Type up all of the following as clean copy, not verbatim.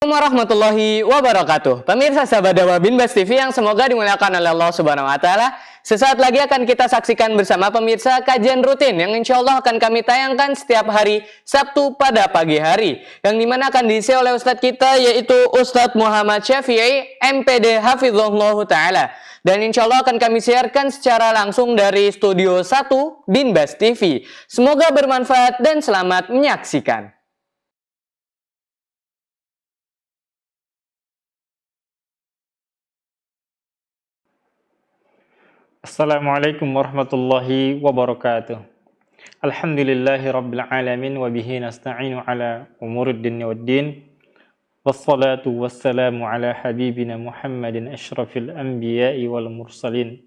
Warahmatullahi wabarakatuh. Pemirsa sahabat dakwah Binbas TV yang semoga dimuliakan oleh Allah Subhanahu wa taala. Sesaat lagi akan kita saksikan bersama pemirsa kajian rutin yang insya Allah akan kami tayangkan setiap hari Sabtu pada pagi hari, yang dimana akan diisi oleh Ustadz kita, yaitu Ustadz Muhammad Syafi'i MPD Hafizahullah taala. Dan insya Allah akan kami siarkan secara langsung dari Studio 1 Binbas TV. Semoga bermanfaat dan selamat menyaksikan. Assalamualaikum warahmatullahi wabarakatuh. Alhamdulillahi rabbil alamin wa bihi nasta'inu ala umurid dunya waddin. Wassalatu wassalamu ala habibina Muhammadin asyrafil anbiya'i wal mursalin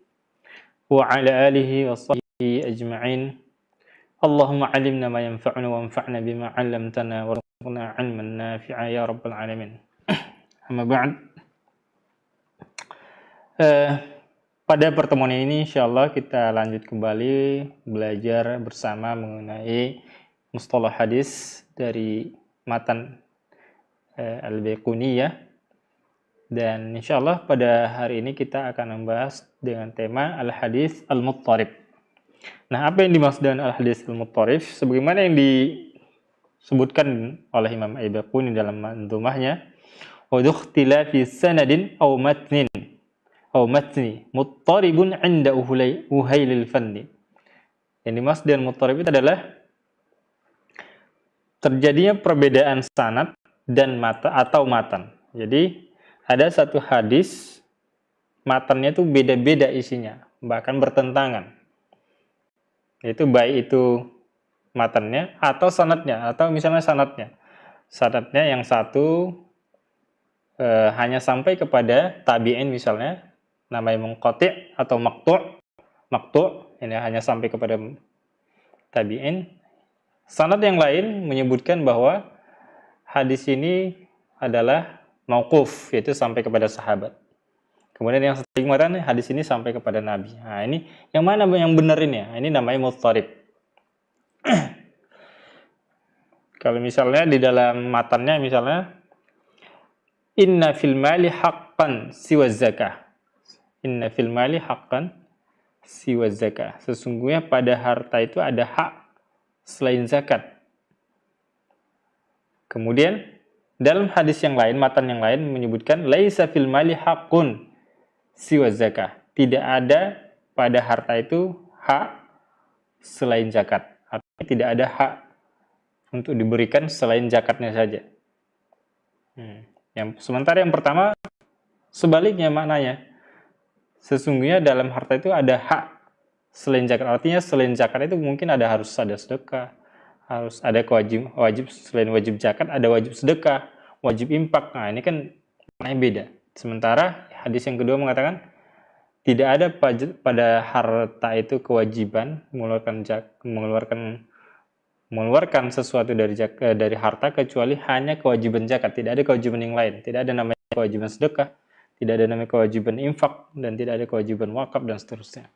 wa ala alihi wa sahbihi ajma'in. Allahumma alimna ma yanfa'una wa anfa'na bima 'allamtana warzuqna 'ilman nafi'a ya rabbal alamin. Amma ba'd. Pada pertemuan ini insyaallah kita lanjut kembali belajar bersama mengenai mustalah hadis dari matan Al-Baiquniyah, dan insyaallah pada hari ini kita akan membahas dengan tema al-hadis al-muttarib. Nah, apa yang dimaksud dengan al-hadis al-muttarib? Sebagaimana yang disebutkan oleh Imam Al-Baiquni dalam manzumahnya, wa ikhtilafi sanadin aw matnin matni muttaribun 'inda uhailil fanni. Yang dimaksud dengan muttarib itu adalah terjadinya perbedaan sanad dan matan. Jadi ada satu hadis matannya itu beda-beda isinya, bahkan bertentangan. Itu baik itu matannya atau sanadnya, atau misalnya sanadnya. Sanadnya yang satu hanya sampai kepada tabi'in misalnya, namanya munqati' atau maqtu', ini hanya sampai kepada tabi'in. Sanad yang lain menyebutkan bahwa hadis ini adalah mauquf, yaitu sampai kepada sahabat. Kemudian yang satu mengatakan hadis ini sampai kepada Nabi. Nah, ini yang mana yang benar ini? Ini namanya muttarib. Kalau misalnya di dalam matannya misalnya inna fil mali haqqan siwa zakah. Inna fil mali haqqan siwa zakah. Sesungguhnya pada harta itu ada hak selain zakat. Kemudian dalam hadis yang lain, matan yang lain menyebutkan laisa fil mali haqqun siwa zakah. Tidak ada pada harta itu hak selain zakat. Artinya tidak ada hak untuk diberikan selain zakatnya saja. Sementara yang pertama sebaliknya maknanya. Sesungguhnya dalam harta itu ada hak selain zakat. Artinya selain zakat itu mungkin harus ada sedekah, harus ada wajib selain wajib zakat ada wajib sedekah, wajib infak. Nah, ini kan maknanya beda. Sementara hadis yang kedua mengatakan tidak ada pada harta itu kewajiban mengeluarkan sesuatu dari harta kecuali hanya kewajiban zakat. Tidak ada kewajiban yang lain. Tidak ada namanya kewajiban sedekah, tidak ada namanya kewajiban infak, dan tidak ada kewajiban wakaf, dan seterusnya.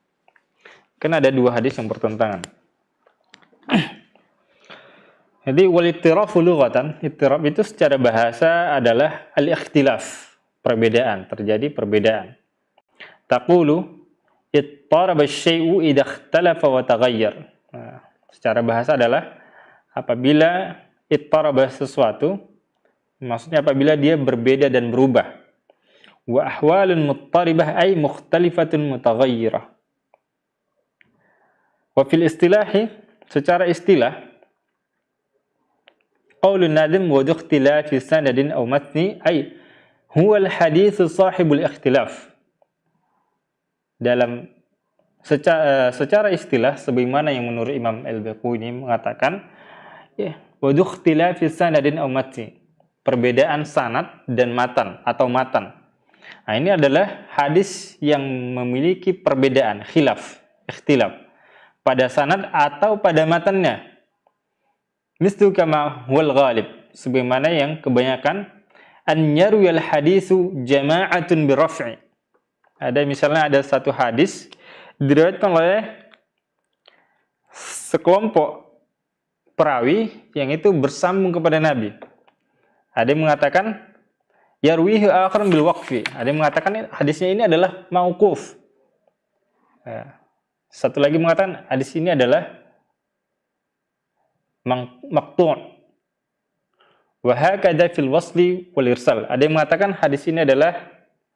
Kan ada dua hadis yang bertentangan. Jadi wal ittirafu lughatan, ittirab itu secara bahasa adalah al-ikhtilaf, perbedaan, terjadi perbedaan. Taqulu ittaraba asy-syai'u idza ikhtalafa wa taghayyar. Nah, secara bahasa adalah apabila ittaraba sesuatu, maksudnya apabila dia berbeda dan berubah. Wa ahwalun muttaribah ay mukhtalifatun mutaghayyirah. Wa fil istilahi, secara istilah, qaulun nadim wa ikhtilafi sanadin aw matni ay huwa al-hadits sahibul ikhtilaf. Dalam secara istilah sebagaimana yang menurut Imam Al-Baiquni mengatakan wa ikhtilafi sanadin aw matni, perbedaan sanad dan matan atau matan. Nah, ini adalah hadis yang memiliki perbedaan, ikhtilaf pada sanad atau pada matannya. Mislu kama huwal ghalib, sebagaimana yang kebanyakan an yarwiyal hadisu jama'atun biraf'i. Misalnya ada satu hadis diriwayatkan oleh sekelompok perawi yang itu bersambung kepada Nabi. Ada yang mengatakan yarwihi akharun bil waqfi. Ada yang mengatakan hadisnya ini adalah mauquf. Ya. Satu lagi mengatakan hadis ini adalah maqtu'. Wa hakadha fil wasli wal irsal. Ada yang mengatakan hadis ini adalah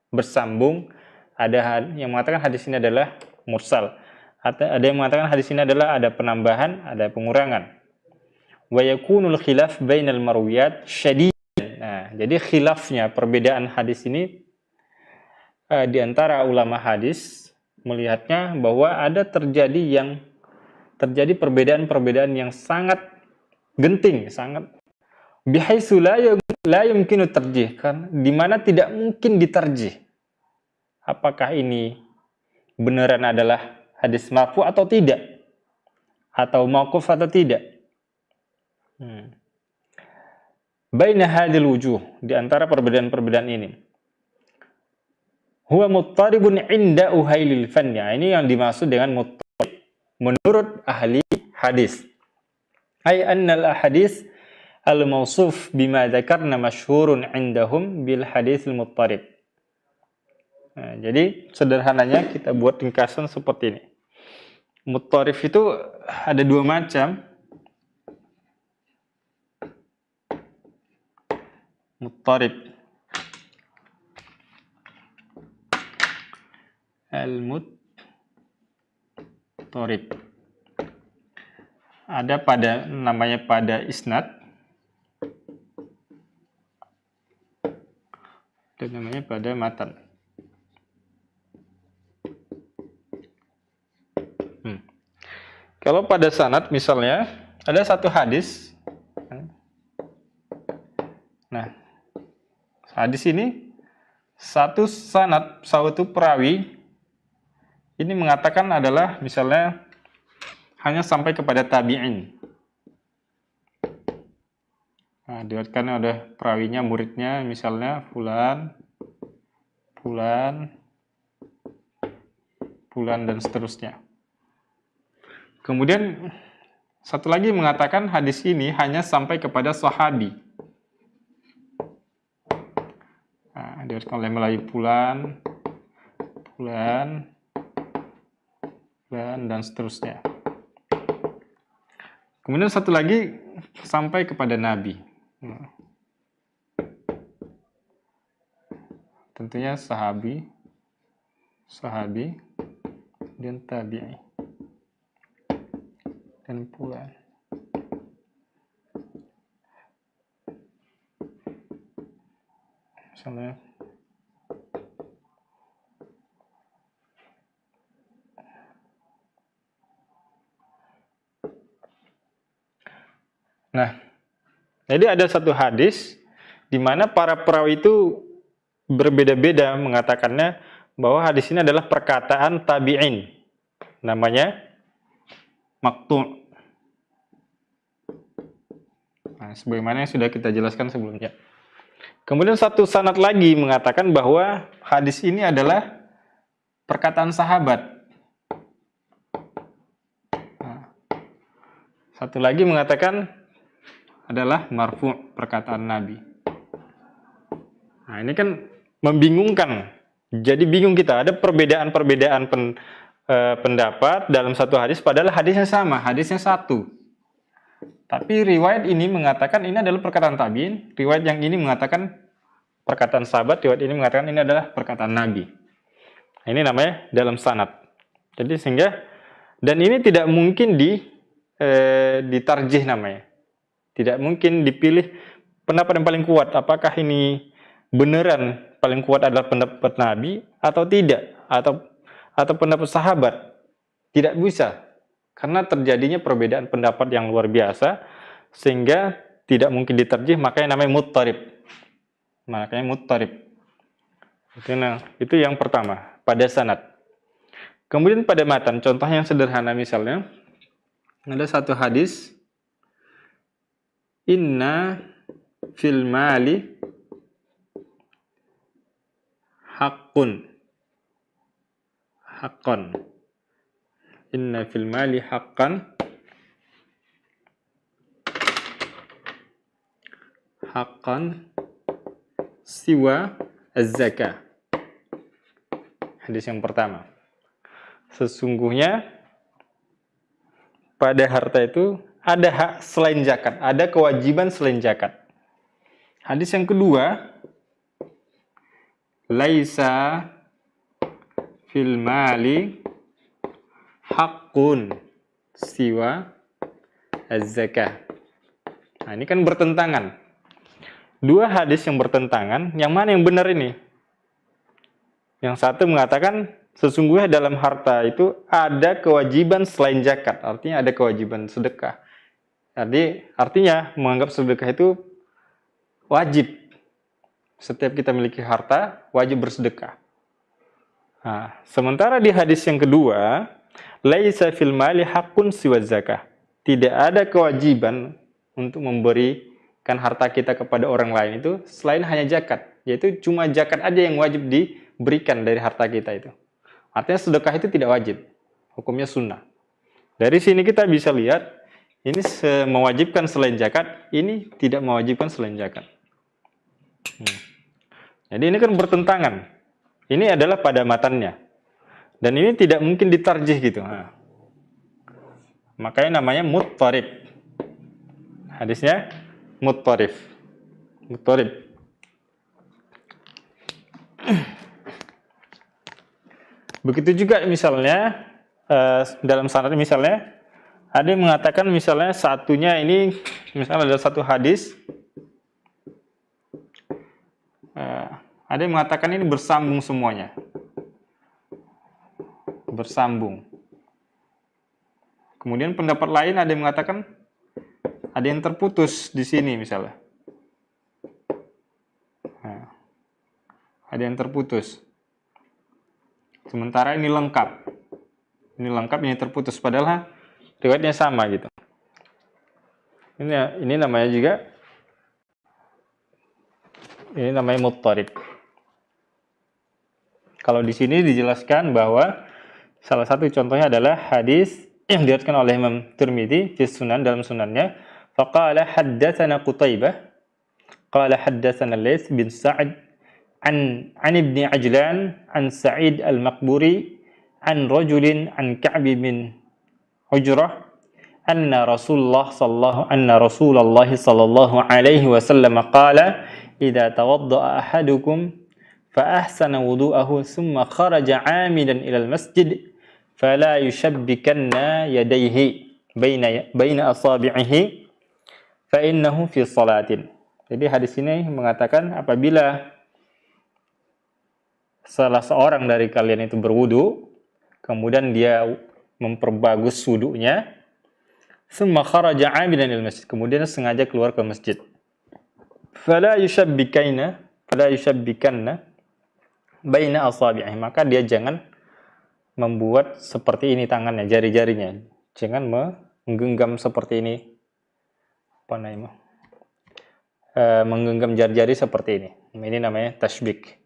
bersambung, ada yang mengatakan hadis ini adalah mursal. Ada yang mengatakan hadis ini adalah ada penambahan, ada pengurangan. Wa yakunul khilaf bainal marwiyat syadid. Nah, jadi khilafnya perbedaan hadis ini di antara ulama hadis melihatnya bahwa ada terjadi perbedaan-perbedaan yang sangat genting, sangat bihaitsu la yumkinu tarjih, kan di mana tidak mungkin ditarjih. Apakah ini beneran adalah hadis marfu atau tidak? Atau mauquf atau tidak? Baina hadil wujuh, di antara perbedaan-perbedaan ini. Huwa muttaribun inda uhailil fan. Ya, ini yang dimaksud dengan muttarib menurut ahli hadis. Ay annal ahadits al-mawsuf bima dzakarna masyhurun indahum bil haditsil muttarib. Nah, jadi sederhananya kita buat ringkasan seperti ini. Muttarib itu ada dua macam. Muttarib. Al-muttarib. Ada namanya pada isnad. Dan namanya pada matan. Kalau pada sanad misalnya ada satu hadis. Nah, hadis ini satu sanad, satu perawi ini mengatakan adalah misalnya hanya sampai kepada tabi'in. Nah, diriwayatkan ada perawinya, muridnya, misalnya fulan, dan seterusnya. Kemudian satu lagi mengatakan hadis ini hanya sampai kepada sahabi. Nah, diriwayatkan oleh Melayu fulan, dan seterusnya. Kemudian satu lagi sampai kepada Nabi. Tentunya sahabi, dan tabi'i, dan pula. Misalnya nah, jadi ada satu hadis di mana para perawi itu berbeda-beda mengatakannya bahwa hadis ini adalah perkataan tabi'in. Namanya maqtu'. Nah, sebagaimana yang sudah kita jelaskan sebelumnya. Kemudian satu sanad lagi mengatakan bahwa hadis ini adalah perkataan sahabat. Nah, satu lagi mengatakan adalah marfu', perkataan Nabi. Nah, ini kan membingungkan. Jadi bingung kita, ada perbedaan-perbedaan pendapat dalam satu hadis, padahal hadisnya sama, hadisnya satu. Tapi riwayat ini mengatakan ini adalah perkataan tabi'in, riwayat yang ini mengatakan perkataan sahabat, riwayat ini mengatakan ini adalah perkataan Nabi. Nah, ini namanya dalam sanad. Jadi sehingga, dan ini tidak mungkin ditarjih namanya. Tidak mungkin dipilih pendapat yang paling kuat. Apakah ini beneran paling kuat adalah pendapat Nabi atau tidak? Atau pendapat sahabat? Tidak bisa. Karena terjadinya perbedaan pendapat yang luar biasa. Sehingga tidak mungkin ditarjih. Makanya namanya muttarib. Itu yang pertama. Pada sanad. Kemudian pada matan. Contoh yang sederhana misalnya. Ada satu hadis. Inna fil mali haqqun. Inna fil mali haqqan. siwa az-zakah. Hadis yang pertama. Sesungguhnya pada harta itu ada hak selain zakat, ada kewajiban selain zakat. Hadis yang kedua, laisa fil mali haqqun siwa az-zakah. Nah, ini kan bertentangan. Dua hadis yang bertentangan, yang mana yang benar ini? Yang satu mengatakan sesungguhnya dalam harta itu ada kewajiban selain zakat, artinya ada kewajiban sedekah. Jadi artinya menganggap sedekah itu wajib. Setiap kita memiliki harta, wajib bersedekah. Nah, sementara di hadis yang kedua, laisa fil mali haqqun siwa zakah. Tidak ada kewajiban untuk memberikan harta kita kepada orang lain itu selain hanya zakat, yaitu cuma zakat aja yang wajib diberikan dari harta kita itu. Artinya sedekah itu tidak wajib, hukumnya sunnah. Dari sini kita bisa lihat, ini mewajibkan selain zakat, ini tidak mewajibkan selain zakat. Jadi ini kan bertentangan. Ini adalah pada matannya. Dan ini tidak mungkin ditarjih gitu. Nah, makanya namanya muttarib. Hadisnya muttarib. Muttarib. Begitu juga misalnya dalam sanad misalnya ada yang mengatakan misalnya satunya ini misalnya ada satu hadis ada yang mengatakan ini bersambung semuanya. Bersambung. Kemudian pendapat lain ada yang mengatakan ada yang terputus di sini misalnya. Nah, ada yang terputus. Sementara ini lengkap. Ini lengkap, ini terputus. Padahal riwayatnya sama gitu. Ini namanya juga, ini namanya muttarib. Kalau di sini dijelaskan bahwa salah satu contohnya adalah hadis yang diriwayatkan oleh Imam Tirmidzi di Sunan dalam sunannya. Faqala haddatsana Qutaibah qala haddatsana Laits bin Sa'd an Ibni Ajlan an Sa'id al-Maqburi an rajulin an Ka'b bin Ujrah anna Rasulullah sallallahu alaihi wasallam qala idza tawadda'a ahadukum fa ahsana wudu'ahu thumma kharaja 'amidan ila al-masjid fala yushabbikanna yadayhi baina asabi'ihi fa innahu fi salatin. Jadi hadis ini mengatakan apabila salah seorang dari kalian itu berwudu, kemudian dia memperbagus wudunya, summa kharaja 'amidan ilal masjid, kemudian sengaja keluar ke masjid. Fala yushabbikanna baina asabi'ihi, maka dia jangan membuat seperti ini tangannya, jari-jarinya. Jangan menggenggam seperti ini. Apa namanya? Menggenggam jari-jari seperti ini. Ini namanya tashbik.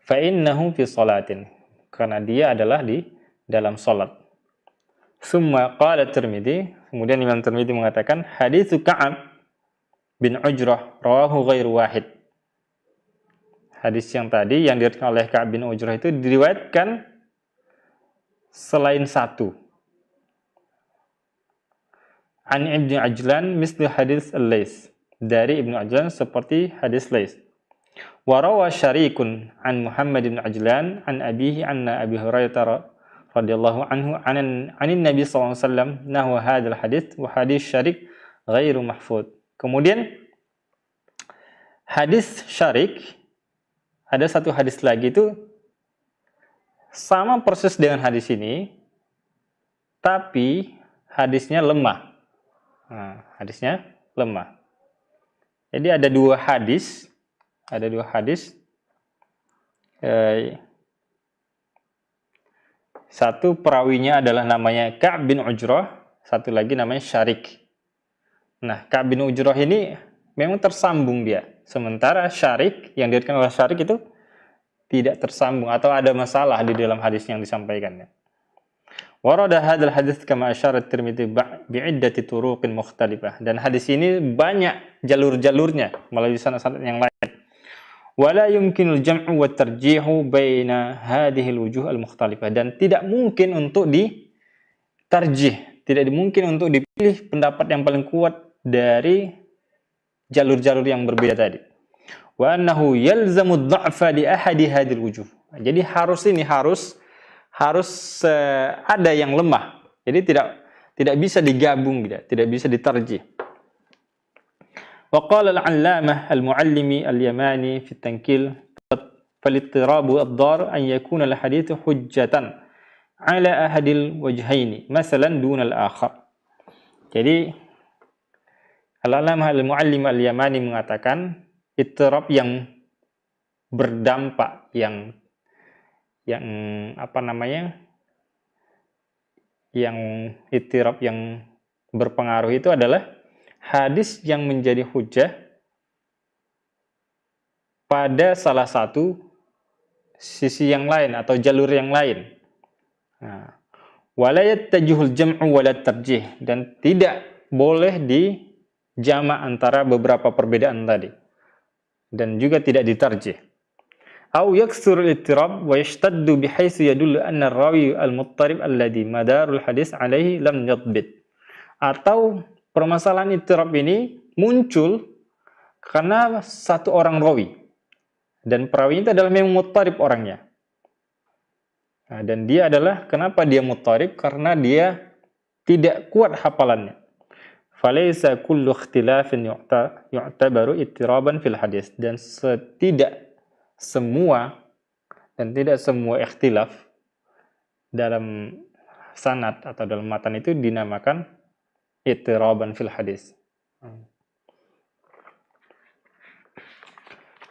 Fa innahu fi salatin, karena dia adalah di dalam salat. Summa qala Tirmidzi, kemudian Imam Tirmidzi mengatakan hadits Ka'ab bin Ujrah rawahu ghairu wahid. Hadis yang tadi yang diriwayatkan oleh Ka'ab bin Ujrah itu diriwayatkan selain satu. An Ibnu Ajlan misli hadis Al-Laits, dari Ibnu Ajlan seperti hadis Laits. Wa rawa Syarikun an Muhammad bin Ajlan an abihi anna Abi Hurairah radhiyallahu anhu anin Nabi sallallahu alaihi wasallam nahwa hadzal hadits wa hadis Syarik ghairu mahfuz. Kemudian hadis Syarik, ada satu hadis lagi itu sama persis dengan hadis ini, tapi hadisnya lemah. Nah, hadisnya lemah. Jadi ada dua hadis. Satu perawinya adalah namanya Ka'ab bin Ujrah, satu lagi namanya Syarik. Nah, Ka'ab bin Ujrah ini memang tersambung dia. Sementara Syarik, yang diriwayatkan oleh Syarik itu tidak tersambung atau ada masalah di dalam hadis yang disampaikannya. Warada hadzal hadits kama asyara Tirmidzi bi'iddati turuqin mukhtalifah. Dan hadis ini banyak jalur-jalurnya melalui sanad-sanad yang lain. Wala yumkinul jam'u wa tarjihu baina hadhihi al-wujuh al-mukhtalifah, dan tidak mungkin untuk ditarjih, tidak mungkin untuk dipilih pendapat yang paling kuat dari jalur-jalur yang berbeda tadi. Wa annahu yalzamu ad-dha'fa li ahadi hadhihi al-wujuh. Jadi harus ada yang lemah. Jadi tidak bisa digabung, tidak bisa ditarjih. وقال العلامة المعلمي اليماني في التنكيل فالاضطراب الضار أن يكون الحديث حجة على أحد الوجهين مثلا دون الآخر. Jadi Al-Allamah Al-Muallim Al-Yamani mengatakan ittirab yang berdampak, yang ittirab yang berpengaruh itu adalah hadis yang menjadi hujjah pada salah satu sisi yang lain atau jalur yang lain. Wala yattajuhul jam'u wala tarjih, dan tidak boleh dijama' antara beberapa perbedaan tadi, dan juga tidak ditarjih. Au yaksurul ittirab wa yashtaddu bihaitsu yadullu anna ar-rawi al-muttarib alladhi madarul hadis alaihi lam yadbit. Atau permasalahan ittirab ini muncul karena satu orang rawi, dan perawi itu adalah memang muttarib orangnya. Dan dia adalah, kenapa dia muttarib? Karena dia tidak kuat hafalannya. Falaysa kullu ikhtilafin yu'tabaru ittiraban fil hadis, dan tidak semua ikhtilaf dalam sanad atau dalam matan itu dinamakan ittiraban fil hadis.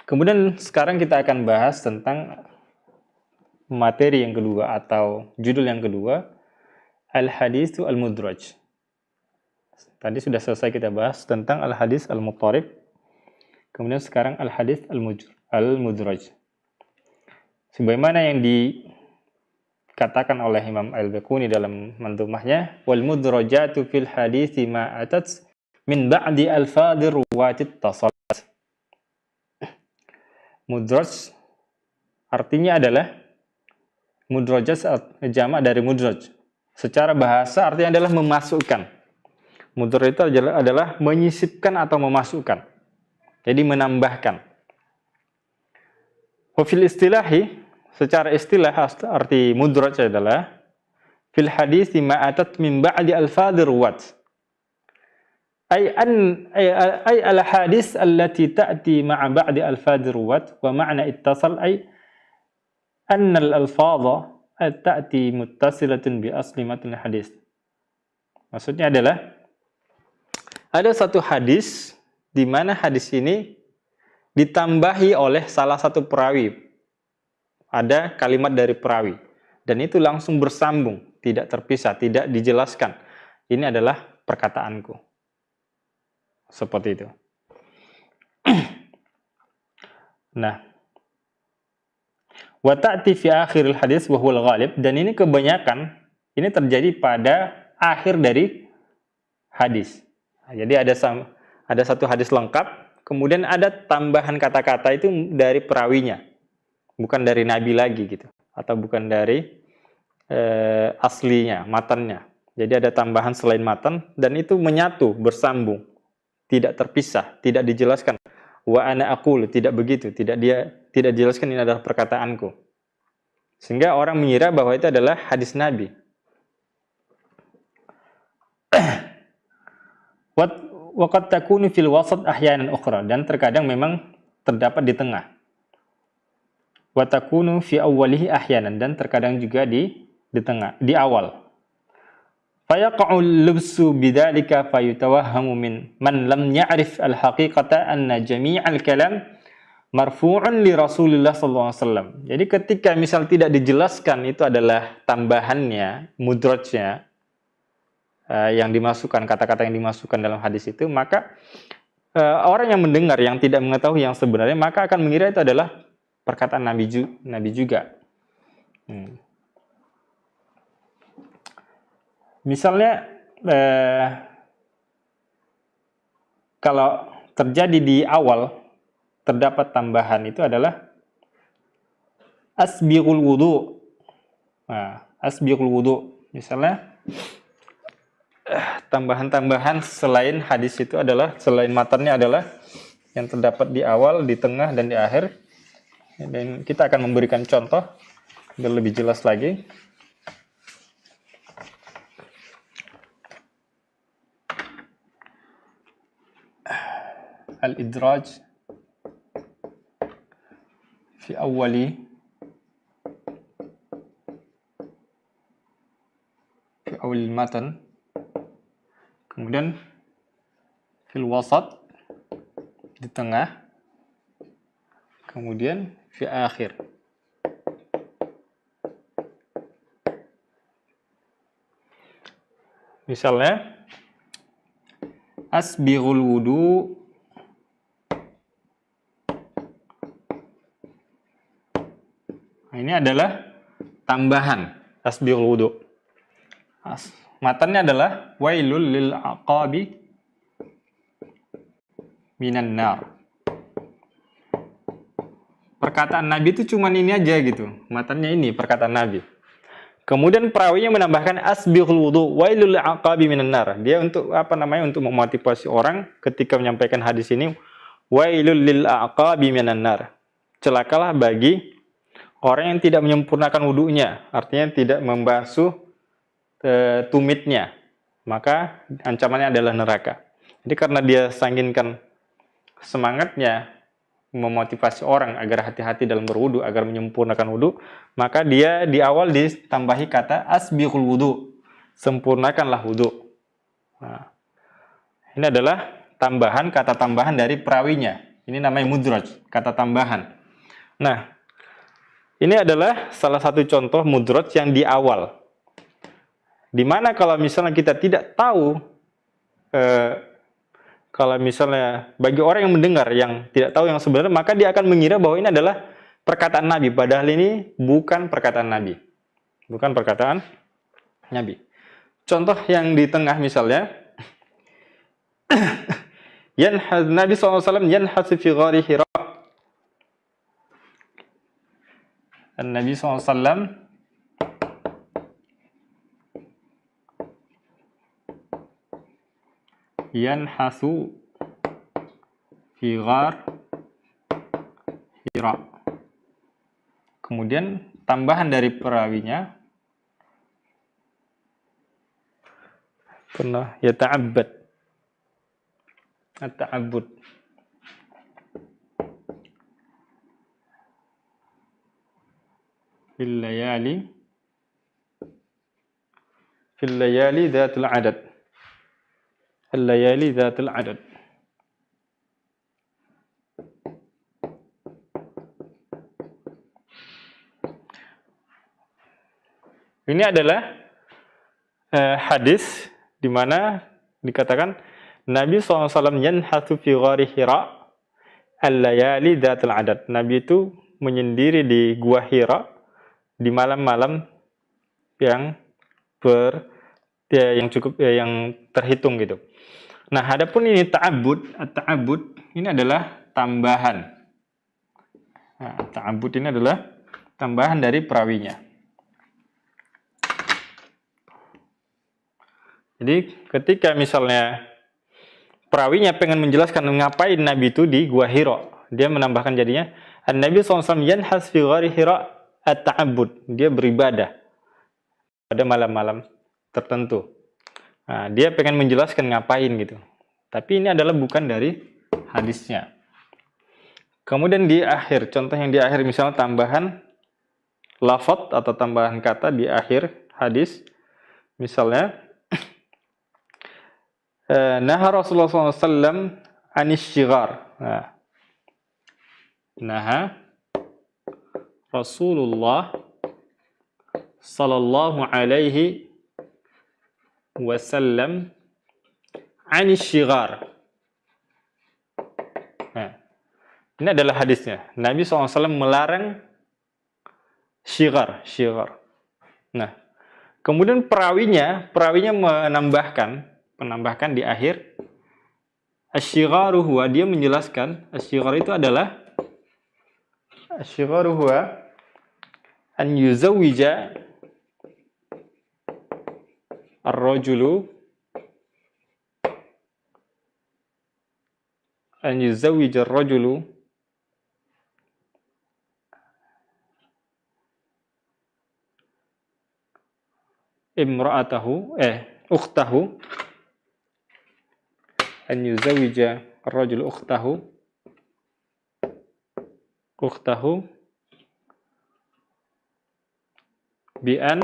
Kemudian sekarang kita akan bahas tentang materi yang kedua atau judul yang kedua, al-haditsu al-mudraj. Tadi sudah selesai kita bahas tentang al-hadits al-muttarib. Kemudian sekarang al-hadits al-mudraj. Sebagaimana yang katakan oleh Imam Al-Baquni dalam manzumahnya, wal mudrajatu fil hadithi ma atat min ba'di alfadir ruwatit tasalat. Mudraj artinya adalah, mudrajat jamak dari mudraj. Secara bahasa artinya adalah memasukkan. Mudraj itu adalah menyisipkan atau memasukkan. Jadi menambahkan. Wa fil istilahi, secara istilah arti mudraj adalah fil hadits ma atat min ba'di alfadhir ruwat. Ay al hadits allati ta'ti ma'a ba'di alfadhir ruwat, wa ma'na ittasal ay anna al alfadha ta'ti muttasilatun bi asli matn hadits. Maksudnya adalah ada satu hadis di mana hadis ini ditambahi oleh salah satu perawi. Ada kalimat dari perawi, dan itu langsung bersambung, tidak terpisah, tidak dijelaskan. Ini adalah perkataanku. Seperti itu. Nah, wa ta'ti fi akhiril hadis wa huwal ghalib, dan ini kebanyakan ini terjadi pada akhir dari hadis. Jadi ada satu hadis lengkap, kemudian ada tambahan kata-kata itu dari perawinya. Bukan dari Nabi lagi gitu, atau bukan dari aslinya, matannya. Jadi ada tambahan selain matan, dan itu menyatu, bersambung, tidak terpisah, tidak dijelaskan. Wa ana aqul, tidak begitu, tidak dijelaskan ini adalah perkataanku. Sehingga orang mengira bahwa itu adalah hadis Nabi. Wa qad takunu fil wasat ahyanan ukhra, dan terkadang memang terdapat di tengah. Wa takunu fi awwalihi ahyanan, dan terkadang juga di tengah, di awal. Fayaqa'u al-lubsu bidzalika fayutawahhamu min man lam ya'rif al-haqiqata anna jami'al kalam marfu'un li Rasulillah sallallahu alaihi wasallam. Jadi ketika misal tidak dijelaskan itu adalah tambahannya, mudrajnya, yang dimasukkan, kata-kata yang dimasukkan dalam hadis itu, maka orang yang mendengar yang tidak mengetahui yang sebenarnya, maka akan mengira itu adalah perkataan Nabi juga. Misalnya kalau terjadi di awal terdapat tambahan itu adalah asbighul wudu. Nah, asbighul wudu. Misalnya tambahan-tambahan selain hadis itu adalah, selain matanya adalah yang terdapat di awal, di tengah, dan di akhir. Dan kita akan memberikan contoh biar lebih jelas lagi. Al-idraj fi awwali matan, kemudian fil wasat, di tengah, kemudian fi akhir. Misalnya asbighul wudu ini adalah tambahan asbighul wudu. Matanya adalah wailul lil aqabi minan nar. Perkataan Nabi itu cuman ini aja gitu. Matanya ini perkataan Nabi. Kemudian perawinya menambahkan asbighul wudu wailul lil aqabi minan nar. Dia untuk untuk memotivasi orang ketika menyampaikan hadis ini, wailul lil aqabi minan nar. Celakalah bagi orang yang tidak menyempurnakan wudunya, artinya tidak membasuh tumitnya, maka ancamannya adalah neraka. Jadi karena dia sanginkan semangatnya memotivasi orang agar hati-hati dalam berwudu, agar menyempurnakan wudu, maka dia di awal ditambahi kata asbighul wudu, sempurnakanlah wudu. Nah, ini adalah tambahan, kata tambahan dari perawinya. Ini namanya mudraj, kata tambahan. Nah, ini adalah salah satu contoh mudraj yang di awal. Dimana kalau misalnya kita tidak tahu, kalau misalnya bagi orang yang mendengar yang tidak tahu yang sebenarnya, maka dia akan mengira bahwa ini adalah perkataan Nabi. Padahal ini bukan perkataan Nabi. Bukan perkataan Nabi. Contoh yang di tengah misalnya, Nabi SAW yanhas fi ghari Hira. Nabi SAW yanhasu fi ghar Hira. Kemudian tambahan dari perawinya pernah yata'abbad, at-ta'abbud. Fil layali dhatul adad. Al-layali dhatul adad. Ini adalah hadis di mana dikatakan Nabi SAW yanhathu fi ghari Hira al-layali dhatul adad. Nabi itu menyendiri di gua Hira di malam-malam yang yang terhitung gitu. Nah, adapun ini ta'abbud, at-ta'abbud ini adalah tambahan. Nah, ta'abbud ini adalah tambahan dari perawinya. Jadi ketika misalnya perawinya pengen menjelaskan ngapain Nabi itu di gua Hira, dia menambahkan jadinya An-Nabi SAW yanhas fi ghari Hira at-ta'abbud, dia beribadah pada malam-malam tertentu. Nah, dia pengen menjelaskan ngapain gitu. Tapi ini adalah bukan dari hadisnya. Kemudian di akhir, contoh yang di akhir misalnya tambahan lafadz atau tambahan kata di akhir hadis. Misalnya naha Rasulullah SAW anisyighar. Nah, naha Rasulullah sallallahu alaihi wasallam anisyighar. Nah, ini adalah hadisnya. Nabi SAW melarang syighar. Nah, kemudian perawinya menambahkan di akhir Asy-syigharu huwa, dia menjelaskan asy-syighar itu adalah asy-syigharu huwa an yuzawwija ar-rajulu an yuzawwija ar-rajulu imra'atahu ukhtahu an yuzawwija ar-rajulu ukhtahu bi an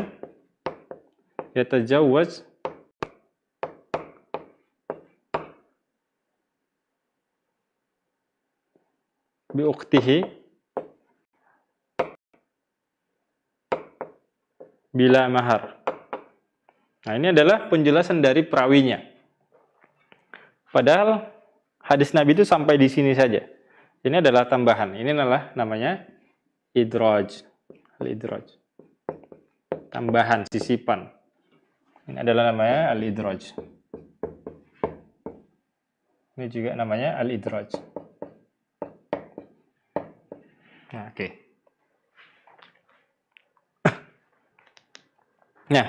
yatajawwaz bi ukhtihi bila mahar. Nah, ini adalah penjelasan dari perawinya. Padahal hadis Nabi itu sampai di sini saja. Ini adalah tambahan. Ini adalah namanya idraj. Al-idraj. Tambahan, sisipan. Ini adalah namanya al-idraj. Ini juga namanya al-idraj. Nah, oke. Nah,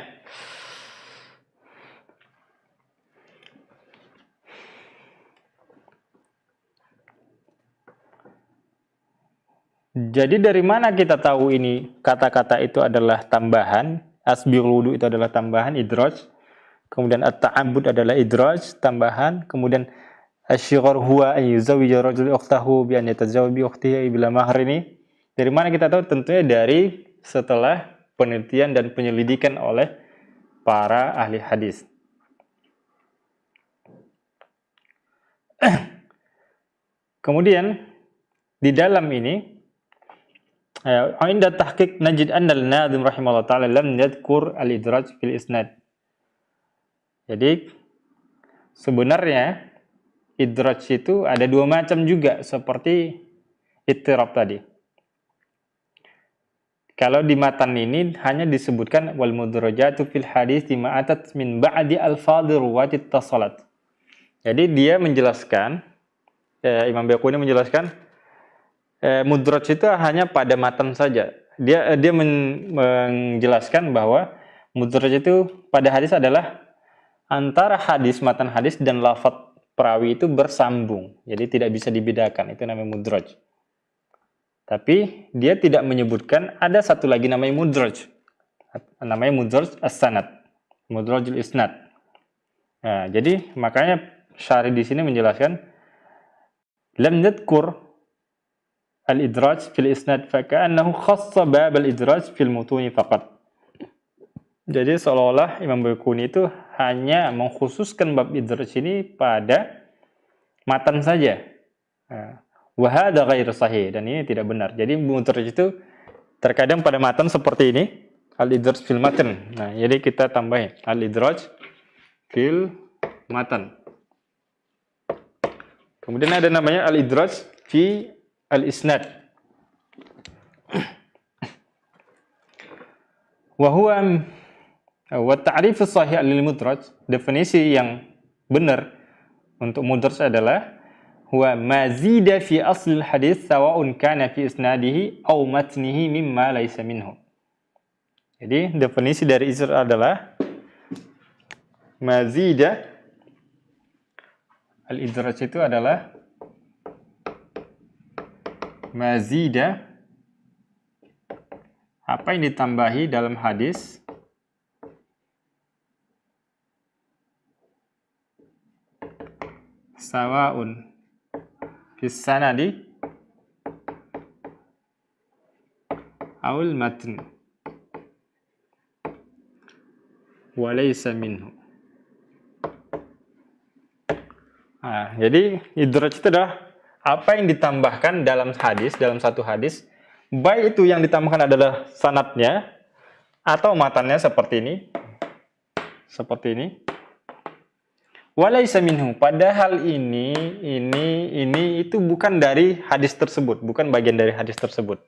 jadi dari mana kita tahu ini kata-kata itu adalah tambahan? Asbirul wudu itu adalah tambahan, idraj. Kemudian at-ta'abbud adalah idraj, tambahan. Kemudian asy-syighar huwa an yuzawwija rajul ukhtahu bi an yatazawwaj bi ukhtihi bila mahar ini. Dari mana kita tahu? Tentunya dari setelah penelitian dan penyelidikan oleh para ahli hadis. Kemudian di dalam ini inda tahqiq najid anna al-nadhim rahimahullah ta'ala lam yadhkur al-idraj fil isnad. Jadi sebenarnya idraj itu ada dua macam juga seperti ittirab tadi. Kalau di matan ini hanya disebutkan wal mudrajatu fil hadis lima atat min ba'di alfadhi ruwati ittasalat. Jadi dia menjelaskan Imam Baiquni menjelaskan mudraj itu hanya pada matan saja. Dia menjelaskan bahwa mudraj itu pada hadis adalah antara hadis, matan hadis dan lafaz perawi itu bersambung. Jadi tidak bisa dibedakan. Itu namanya mudraj. Tapi dia tidak menyebutkan ada satu lagi namanya mudraj. Namanya mudraj as-sanad. Mudrajul isnad. Nah, jadi makanya Syarih di sini menjelaskan lam nadhkur al-idraj fil isnad fa ka'annahu khassa bab al-idraj fil mutuni faqat. Jadi seolah-olah Imam Baiquni itu hanya mengkhususkan bab idraj ini pada matan saja. Wa hadza ghairu sahih, dan ini tidak benar. Jadi mudraj itu terkadang pada matan seperti ini, al-idraj fil matan. Nah, jadi kita tambahin al-idraj fil matan. Kemudian ada namanya al-idraj fi al-isnad. Wa huwa wa ta'rif as-sahih lil-mudraj, definisi yang benar untuk mudraj adalah huwa mazida fi asl al-hadits sawa'un kana fi isnadihi aw matnihi mimma laysa minhu. Jadi definisi dari idraj adalah mazida. Al-idraj itu adalah mazida, apa yang ditambahi dalam hadis sawa'un fis sanadi awil matn wa laysa minhu. Nah, jadi idraj itu adalah apa yang ditambahkan dalam hadis, dalam satu hadis, baik itu yang ditambahkan adalah sanadnya atau matannya seperti ini, walaysa minhu, padahal ini itu bukan dari hadis tersebut, bukan bagian dari hadis tersebut.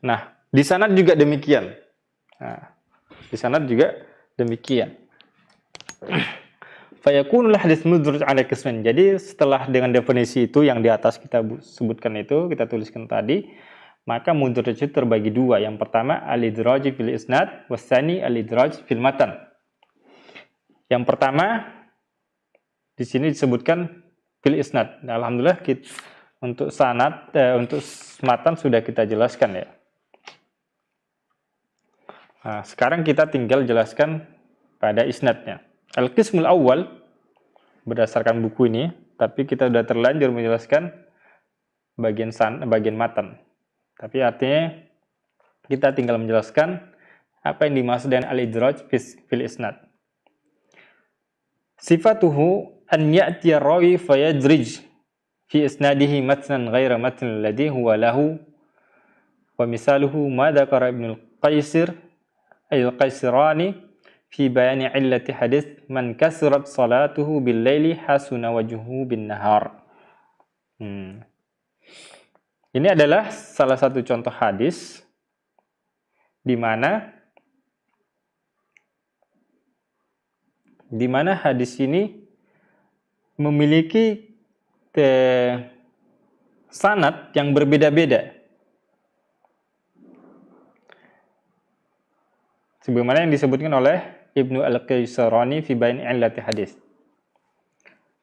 Nah, di sanad juga demikian. Fayakunul hadis mudraj ala qismain. Jadi setelah dengan definisi itu yang di atas kita sebutkan itu, kita tuliskan tadi, maka mudraj itu terbagi dua. Yang pertama al-idraj fil isnad, wasani al-idraj fil matan. Yang pertama di sini disebutkan fil isnad. Nah, alhamdulillah untuk sanad, untuk matan sudah kita jelaskan ya. Nah, sekarang kita tinggal jelaskan pada isnadnya. Al-qismul awal berdasarkan buku ini, tapi kita sudah terlanjur menjelaskan bagian matan. Tapi artinya kita tinggal menjelaskan apa yang dimaksud dengan al-idraj fil isnad. Sifatuhu an ya'tiya rawi fayadrij fi isnadihi matnan ghaira matn alladhi huwa lahu wa misaluhu ma dzakara Ibnu al-Qaisirani fi bayani illati hadis man kasrat salatuhu bil laili hasuna wajhuhu bin nahar. Ini adalah salah satu contoh hadis di mana hadis ini memiliki sanad yang berbeda-beda. Sebagaimana yang disebutkan oleh Ibnu al-Qaisirani fi bayan illati hadis.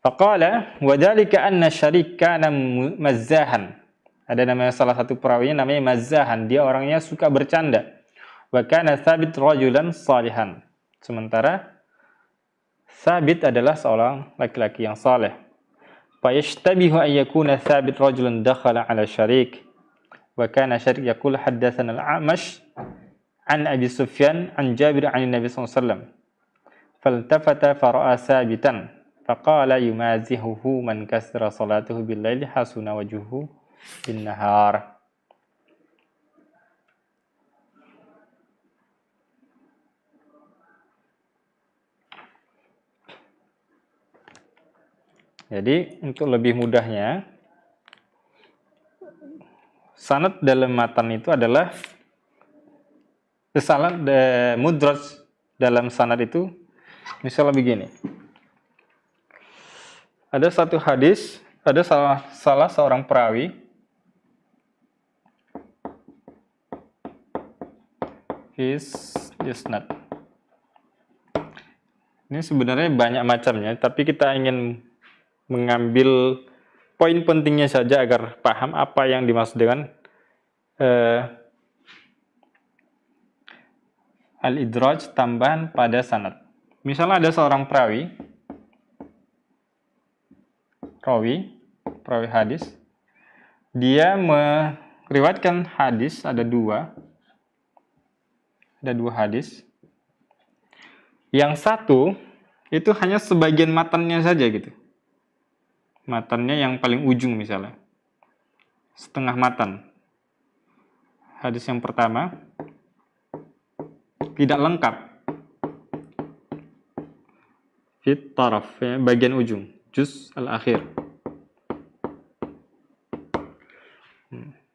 Faqala wa dzalika anna Syarik kana mazzahan. Ada namanya salah satu perawinya namanya mazzahan, dia orangnya suka bercanda. Wa kana Tsabit rajulan salihan. Sementara Tsabit adalah seorang laki-laki yang saleh. Fa yashtabihu an yakuna Tsabit rajulan dakhala ala Syarik. Wa kana Syarik yaqul haddatsana al-A'mash an Abi Sufyan an Jabir an Nabi sallallahu alaihi wasallam. Faltafata fara'a Tsabitan faqala yumazihuhu man kasra salatuhu bil laili hasuna wajhuhu bin nahar. Jadi untuk lebih mudahnya, sanad dalam matan itu adalah kesalahan mudraj dalam sanad itu misalnya begini. Ada satu hadis, ada salah seorang perawi isnad. Ini sebenarnya banyak macamnya, tapi kita ingin mengambil poin pentingnya saja agar paham apa yang dimaksud dengan al-idraj tambahan pada sanad. Misalnya ada seorang perawi hadis, dia meriwayatkan hadis, ada dua hadis. Yang satu itu hanya sebagian matannya saja gitu. Matannya yang paling ujung misalnya. Setengah matan. Hadis yang pertama tidak lengkap. Fit taraf, ya, bagian ujung, juz al-akhir.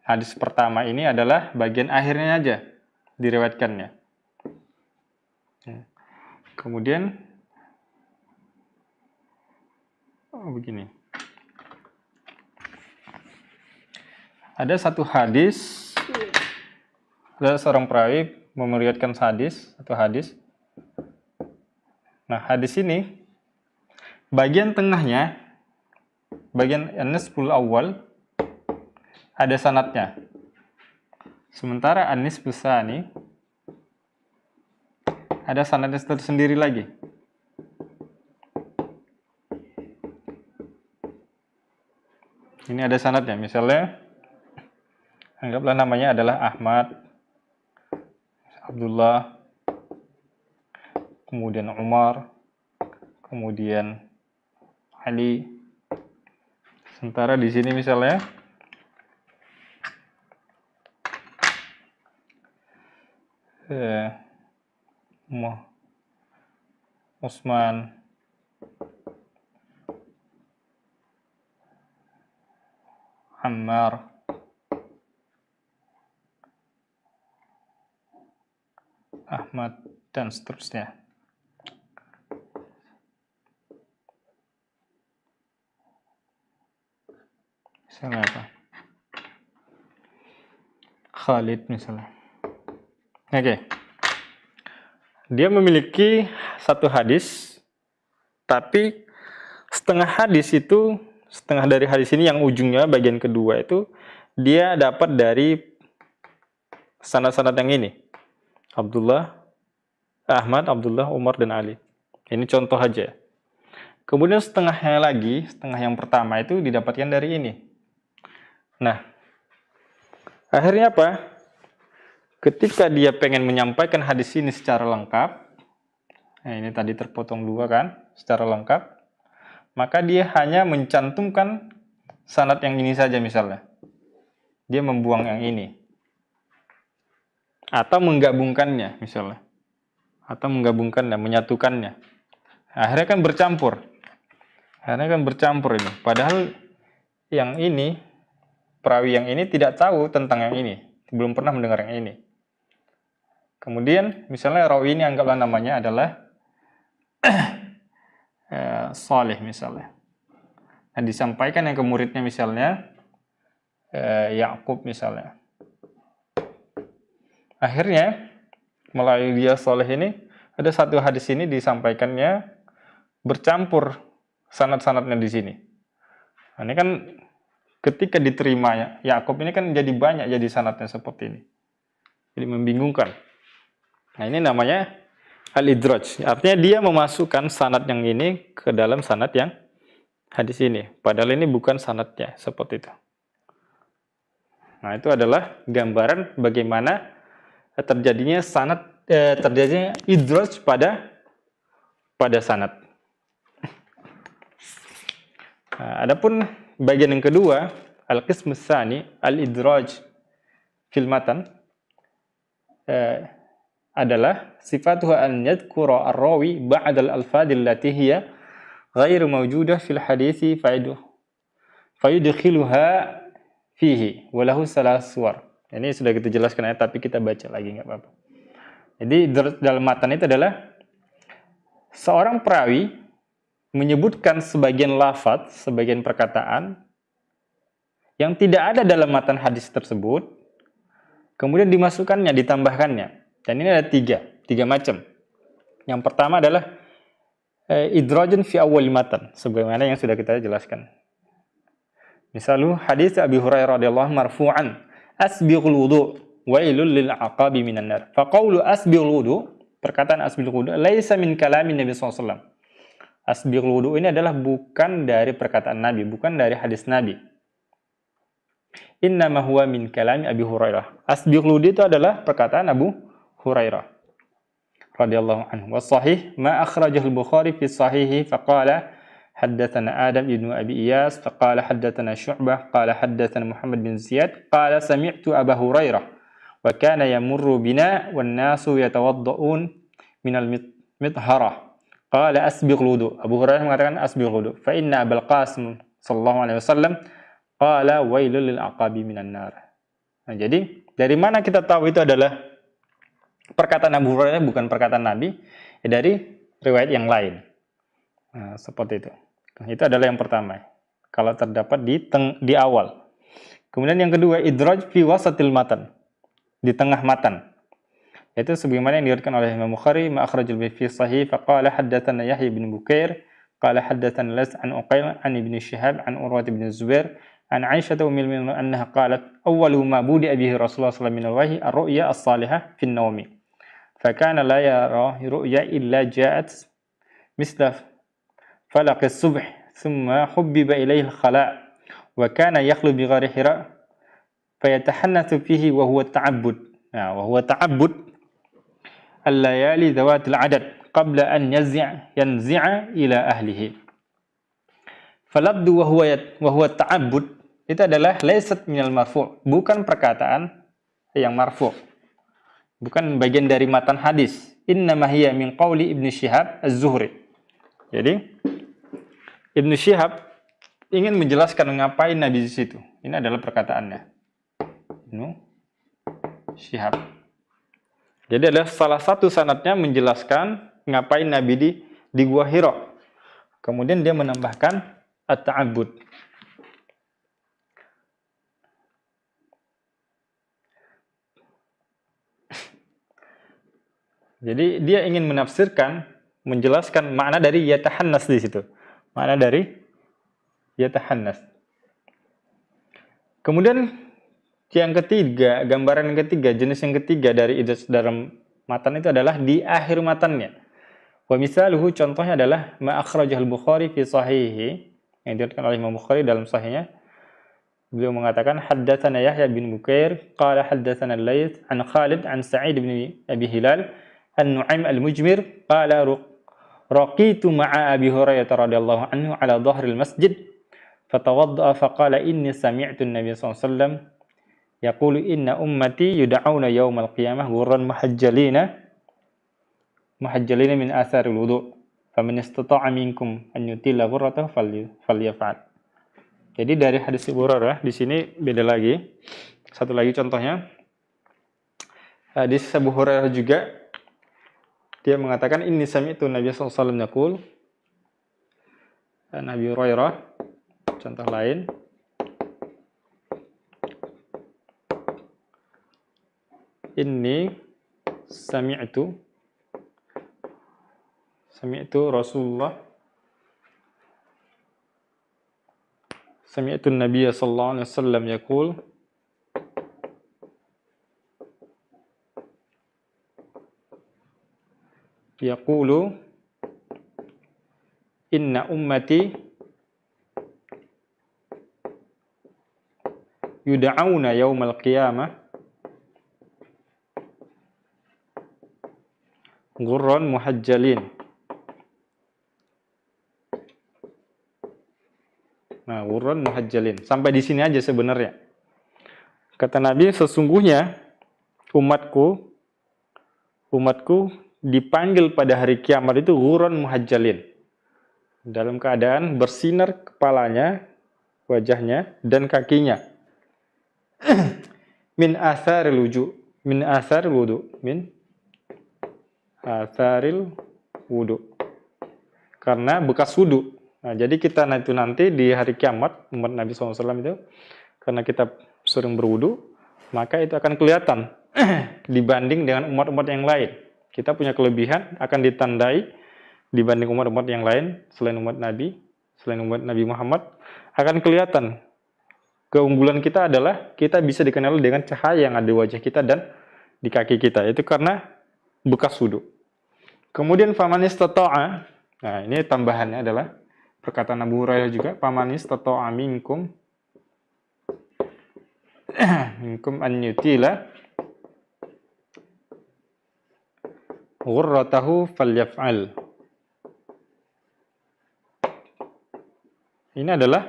Hadis pertama ini adalah bagian akhirnya aja diriwayatkannya. Kemudian begini. Ada satu hadis, ada seorang perawi meriwayatkan hadis. Nah, hadis ini bagian tengahnya, bagian an-nisful awal ada sanadnya. Sementara an-nisfus tsani ada sanadnya tersendiri lagi. Ini ada sanadnya, misalnya anggaplah namanya adalah Ahmad, Abdullah, kemudian Umar, kemudian Ali. Sementara di sini misalnya Utsman, Ammar, Ahmad, dan seterusnya. Misalnya apa? Khalid misalnya. Oke. Dia memiliki satu hadis, tapi setengah dari hadis ini yang ujungnya bagian kedua itu dia dapat dari sanad-sanad yang ini. Abdullah, Ahmad, Abdullah, Umar, dan Ali. Ini contoh aja. Kemudian setengahnya lagi, setengah yang pertama itu didapatkan dari ini. Nah, akhirnya apa? Ketika dia pengen menyampaikan hadis ini secara lengkap, nah ini tadi terpotong dua kan, secara lengkap, maka dia hanya mencantumkan sanad yang ini saja misalnya. Dia membuang yang ini. Atau menggabungkannya misalnya. Atau menggabungkannya, menyatukannya. Akhirnya kan bercampur. Ini. Padahal yang ini, perawi yang ini tidak tahu tentang yang ini. Belum pernah mendengar yang ini. Kemudian misalnya rawi ini anggaplah namanya adalah Saleh misalnya. Nah, disampaikan yang ke muridnya misalnya Yakub misalnya. Akhirnya melalui dia Saleh ini ada satu hadis ini disampaikannya bercampur sanad-sanadnya di sini. Nah, ini kan ketika diterima Yakub ini kan jadi banyak jadi sanadnya seperti ini. Jadi membingungkan. Nah, ini namanya al-idraj. Artinya dia memasukkan sanad yang ini ke dalam sanad yang hadis ini. Padahal ini bukan sanadnya, seperti itu. Nah, itu adalah gambaran bagaimana terjadinya idraj pada sanad. Nah, adapun bagian yang kedua, al-qismus tsani, al-idraj fil matan, adalah sifatuha an yadhkura ar-rawi ba'da al-alfadh allati hiya ghairu mawjudah fil hadithi fayudkhiluha fihi wa lahu salas suwar. Ini sudah kita jelaskan ya, tapi kita baca lagi enggak apa-apa. Jadi dalam matan itu adalah seorang perawi menyebutkan sebagian lafaz, sebagian perkataan yang tidak ada dalam matan hadis tersebut, kemudian dimasukkannya, ditambahkannya. Dan ini ada tiga macam. Yang pertama adalah idrajun fi awwal matan, sebagaimana yang sudah kita jelaskan. Misalnya hadis Abi Hurairah radhiyallahu anhu marfu'an, asbighul wudu' wailul lil aqabi minan nar. Fa qawlu asbighul wudu', perkataan asbighul wudu' laisa min kalamin Nabi sallallahu alaihi wasallam. Asbighul wudu' ini adalah bukan dari perkataan Nabi, bukan dari hadis Nabi. Innama huwa min kalami Abi Hurairah. Asbighul wudu' itu adalah perkataan Abu Hurairah radhiyallahu anhu. Wa sahih ma akhrajahu al-Bukhari fi sahihi faqala haddatsana Adam ibn Abi Iyas faqala haddatsana Syu'bah qala haddatsana Muhammad bin Ziyad qala sami'tu Abu Hurairah wa kana yamurru bina wan nasu yatawadda'un min al-mithharah qala asbighul wudu'. Abu Hurairah mengatakan asbighul wudu' fa inna Abul Qasim sallallahu alaihi wasallam qala wailul lil aqabi minan nar. Nah, jadi dari mana kita tahu itu adalah perkataan Abu Hurairah bukan perkataan Nabi? Ya dari riwayat yang lain. Nah, seperti itu. Nah, itu adalah yang pertama. Kalau terdapat di awal. Kemudian yang kedua, idraj fi wasatil matan. Di tengah matan. Itu sebagaimana yang diriwayatkan oleh Imam Bukhari, ma akhrajal fi sahih faqala haddatsana Yahya bin Bukair, qala haddatsana Las an Uqayl an Ibn Shihab an Urwah bin Zubair an Aisyah ummul mu'minin annaha qalat awwalu ma budi'a bihi Rasulullah sallallahu alaihi wasallam min al-wahyi ar-ru'ya as-salihah fi an-nawmi. فكان لا يرى رؤيا إلا جاءت مثل فلق الصبح ثم حبب إليه الخلاء وكان يخلو بغار حراء فيتحنث فيه وهو التعبد الليالي ذوات العدد قبل أن ينزع إلى أهله. فلبد وهو التعبد itu adalah laysat minal marfu', bukan perkataan yang marfu'. Bukan bagian dari matan hadis. Innama hiya min qawli Ibnu Syihab Az-Zuhri. Jadi Ibnu Syihab ingin menjelaskan ngapain Nabi di situ. Ini adalah perkataannya. Ibnu Syihab. Jadi adalah salah satu sanadnya menjelaskan ngapain Nabi di Gua Hira. Kemudian dia menambahkan at-ta'abbud. Jadi dia ingin menafsirkan, menjelaskan makna dari yatahannas di situ. Makna dari yatahannas. Kemudian yang ketiga, gambaran yang ketiga, jenis yang ketiga dari idraj dalam matan itu adalah di akhir matannya. Wa misaluhu, contohnya adalah ma akhrajahul Bukhari fi sahihi, yang diriwayatkan oleh Imam Bukhari dalam sahihnya. Beliau mengatakan haddatsana Yahya bin Bukair qala haddatsana Al-Laits an Khalid an Sa'id bin Abi Hilal an Nu'aim al-Mujmir qala raqitu ma'a Abi Hurairah radhiyallahu anhu ala dhahril masjid fatawadda'a faqala inni sami'tu an-nabiy sallallahu alaihi wasallam yaqulu inna ummati yud'auna yaumal qiyamah ghurran muhajjalina min atharil wudu' faman istata'a minkum an yutila ghurratahu falyaf'al. Jadi dari hadis Abu Hurairah di sini beda lagi. Satu lagi contohnya hadis Abu Hurairah juga, dia mengatakan inni sami'tu Nabi sallallahu alaihi wasallam yaqul. Nabi Hurairah, contoh lain, inni sami'tu Rasulullah sami'tu Nabi sallallahu alaihi wasallam yaqul yaqulu inna ummati yud'auna yaumal qiyamah ghurran muhajjalin. Nah, ghurran muhajjalin. Sampai di sini aja sebenarnya. Kata Nabi, sesungguhnya umatku dipanggil pada hari kiamat itu ghurran muhajjalin. Dalam keadaan bersinar kepalanya, wajahnya, dan kakinya. Min atharil wudu. Karena bekas wudu. Nah, jadi kita nanti di hari kiamat, umat Nabi SAW itu, karena kita sering berwudu, maka itu akan kelihatan dibanding dengan umat-umat yang lain. Kita punya kelebihan, akan ditandai dibanding umat-umat yang lain, selain umat Nabi Muhammad, akan kelihatan. Keunggulan kita adalah kita bisa dikenal dengan cahaya yang ada di wajah kita dan di kaki kita. Itu karena bekas wudu. Kemudian faman istata'a, nah ini tambahannya adalah perkataan Abu Hurairah juga, faman istata'a minkum an yutila ghurratahu falyaf'al. Ini adalah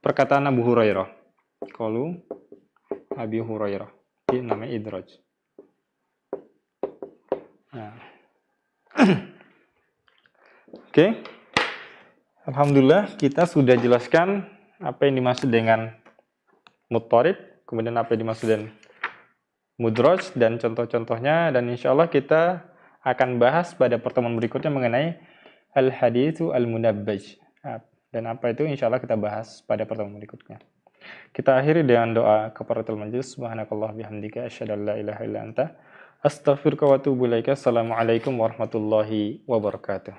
perkataan Abu Hurairah. Qalu Abi Hurairah. Ini namanya idraj. Nah. Oke. Alhamdulillah kita sudah jelaskan apa yang dimaksud dengan mudharib, kemudian apa yang dimaksud dengan mudraj dan contoh-contohnya, dan insyaallah kita akan bahas pada pertemuan berikutnya mengenai al-haditsu al-munabbaj. Dan apa itu insyaallah kita bahas pada pertemuan berikutnya. Kita akhiri dengan doa kafaratul majlis. Subhanakallah bihamdika asyhadu an la ilaha illa anta astaghfiruka wa atubu ilaika. Assalamualaikum warahmatullahi wabarakatuh.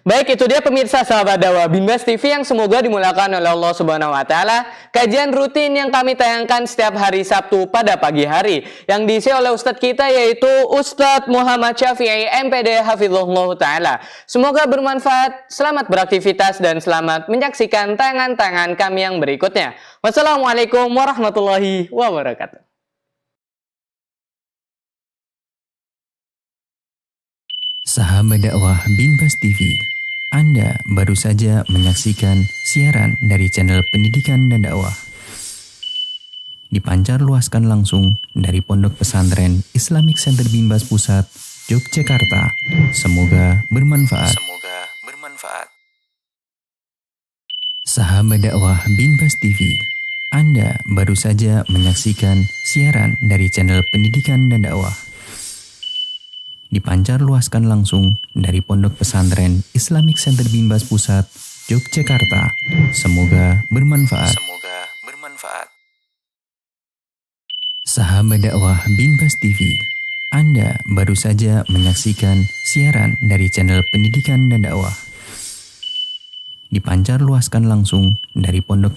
Baik, itu dia pemirsa sahabat dakwah Binbas TV yang semoga dimuliakan oleh Allah Subhanahu wa taala. Kajian rutin yang kami tayangkan setiap hari Sabtu pada pagi hari yang diisi oleh ustadz kita yaitu Ustadz Muhammad Syafi'i MPD Hafizullah taala. Semoga bermanfaat, selamat beraktivitas dan selamat menyaksikan tayangan-tayangan kami yang berikutnya. Wassalamualaikum warahmatullahi wabarakatuh. Sahabat dakwah Binbas TV, Anda baru saja menyaksikan siaran dari channel pendidikan dan dakwah. Dipancar luaskan langsung dari Pondok Pesantren Islamic Center Binbas Pusat, Yogyakarta. Semoga bermanfaat. Sahabat dakwah Binbas TV, Anda baru saja menyaksikan siaran dari channel pendidikan dan dakwah. dipancar luaskan langsung dari Pondok Pesantren Islamic Center Binbas Pusat, Yogyakarta. Semoga bermanfaat. Sahabat dakwah Binbas TV, Anda baru saja menyaksikan siaran dari channel pendidikan dan dakwah. Dipancar luaskan langsung dari Pondok